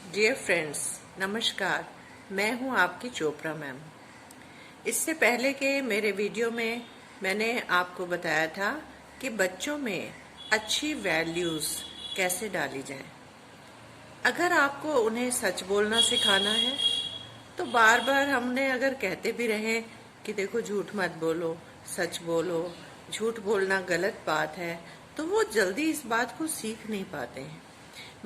Dear friends, नमस्कार। मैं हूं आपकी चोपड़ा मैम। इससे पहले के मेरे वीडियो में मैंने आपको बताया था कि बच्चों में अच्छी वैल्यूज़ कैसे डाली जाए। अगर आपको उन्हें सच बोलना सिखाना है तो बार बार हमने अगर कहते भी रहे कि देखो झूठ मत बोलो, सच बोलो, झूठ बोलना गलत बात है, तो वो जल्दी इस बात को सीख नहीं पाते हैं।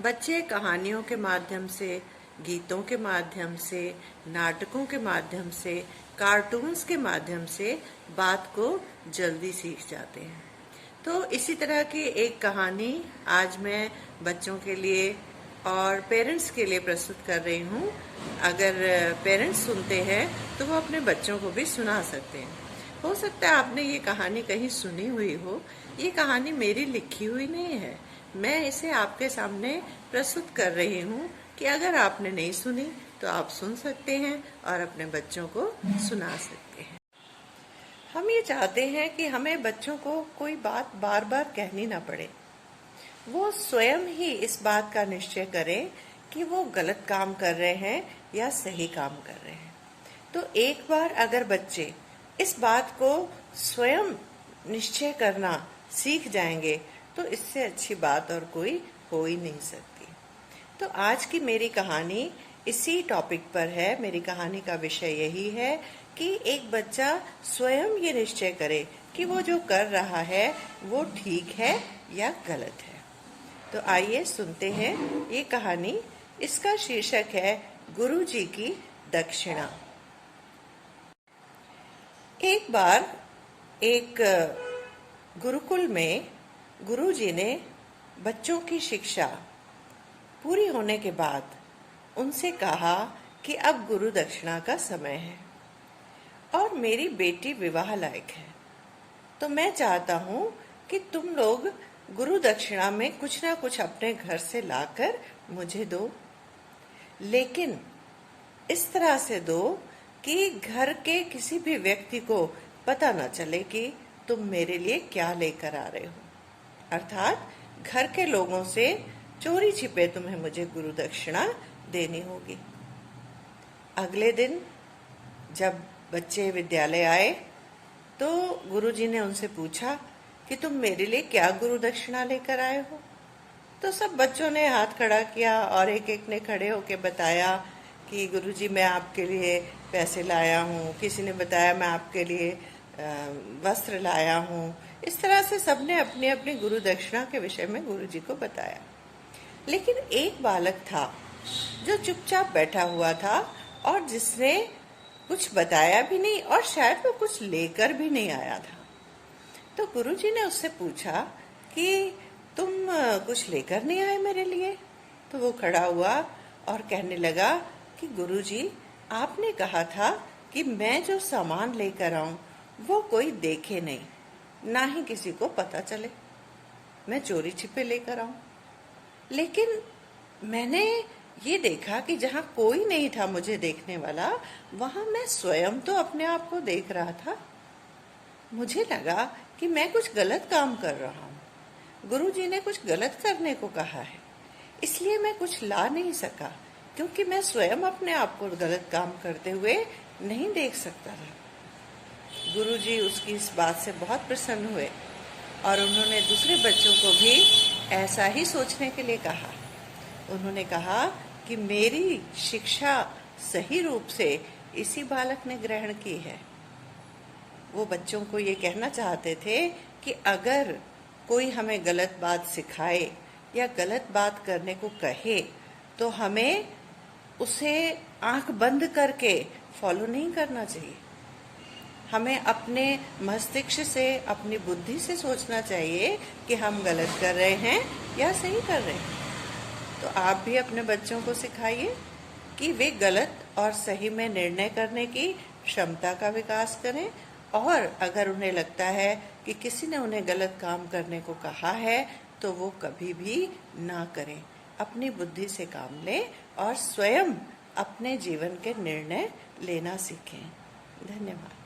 बच्चे कहानियों के माध्यम से, गीतों के माध्यम से, नाटकों के माध्यम से, कार्टून्स के माध्यम से बात को जल्दी सीख जाते हैं। तो इसी तरह की एक कहानी आज मैं बच्चों के लिए और पेरेंट्स के लिए प्रस्तुत कर रही हूँ। अगर पेरेंट्स सुनते हैं तो वो अपने बच्चों को भी सुना सकते हैं। हो सकता है आपने ये कहानी कहीं सुनी हुई हो। ये कहानी मेरी लिखी हुई नहीं है, मैं इसे आपके सामने प्रस्तुत कर रही हूँ कि अगर आपने नहीं सुनी तो आप सुन सकते हैं और अपने बच्चों को सुना सकते हैं। हम ये चाहते हैं कि हमें बच्चों को कोई बात बार बार कहनी ना पड़े। वो स्वयं ही इस बात का निश्चय करें कि वो गलत काम कर रहे हैं या सही काम कर रहे हैं। तो एक बार अगर बच्चे इस बात को स्वयं निश्चय करना सीख जाएंगे तो इससे अच्छी बात और कोई हो ही नहीं सकती। तो आज की मेरी कहानी इसी टॉपिक पर है। मेरी कहानी का विषय यही है कि एक बच्चा स्वयं ये निश्चय करे कि वो जो कर रहा है वो ठीक है या गलत है। तो आइए सुनते हैं ये कहानी। इसका शीर्षक है गुरुजी की दक्षिणा। एक बार एक गुरुकुल में गुरुजी ने बच्चों की शिक्षा पूरी होने के बाद उनसे कहा कि अब गुरु दक्षिणा का समय है और मेरी बेटी विवाह लायक है, तो मैं चाहता हूँ कि तुम लोग गुरु दक्षिणा में कुछ ना कुछ अपने घर से लाकर मुझे दो, लेकिन इस तरह से दो कि घर के किसी भी व्यक्ति को पता न चले कि तुम मेरे लिए क्या लेकर आ रहे हो। अर्थात घर के लोगों से चोरी छिपे तुम्हें मुझे गुरु दक्षिणा देनी होगी। अगले दिन जब बच्चे विद्यालय आए तो गुरुजी ने उनसे पूछा कि तुम मेरे लिए क्या गुरु दक्षिणा लेकर आए हो। तो सब बच्चों ने हाथ खड़ा किया और एक एक ने खड़े होकर बताया कि गुरुजी मैं आपके लिए पैसे लाया हूँ, किसी ने बताया मैं आपके लिए वस्त्र लाया हूँ। इस तरह से सबने अपनी अपनी गुरु दक्षिणा के विषय में गुरुजी को बताया। लेकिन एक बालक था जो चुपचाप बैठा हुआ था और जिसने कुछ बताया भी नहीं और शायद वो कुछ लेकर भी नहीं आया था। तो गुरुजी ने उससे पूछा कि तुम कुछ लेकर नहीं आए मेरे लिए। तो वो खड़ा हुआ और कहने लगा कि गुरुजी आपने कहा था कि मैं जो सामान लेकर आऊं वो कोई देखे नहीं, ना ही किसी को पता चले, मैं चोरी छिपे लेकर आऊं। लेकिन मैंने ये देखा कि जहाँ कोई नहीं था मुझे देखने वाला, वहां मैं स्वयं तो अपने आप को देख रहा था। मुझे लगा कि मैं कुछ गलत काम कर रहा हूँ। गुरुजी ने कुछ गलत करने को कहा है, इसलिए मैं कुछ ला नहीं सका, क्योंकि मैं स्वयं अपने आप को गलत काम करते हुए नहीं देख सकता था। गुरुजी उसकी इस बात से बहुत प्रसन्न हुए और उन्होंने दूसरे बच्चों को भी ऐसा ही सोचने के लिए कहा। उन्होंने कहा कि मेरी शिक्षा सही रूप से इसी बालक ने ग्रहण की है। वो बच्चों को ये कहना चाहते थे कि अगर कोई हमें गलत बात सिखाए या गलत बात करने को कहे तो हमें उसे आंख बंद करके फॉलो नहीं करना चाहिए। हमें अपने मस्तिष्क से, अपनी बुद्धि से सोचना चाहिए कि हम गलत कर रहे हैं या सही कर रहे हैं। तो आप भी अपने बच्चों को सिखाइए कि वे गलत और सही में निर्णय करने की क्षमता का विकास करें, और अगर उन्हें लगता है कि किसी ने उन्हें गलत काम करने को कहा है तो वो कभी भी ना करें। अपनी बुद्धि से काम लें और स्वयं अपने जीवन के निर्णय लेना सीखें। धन्यवाद।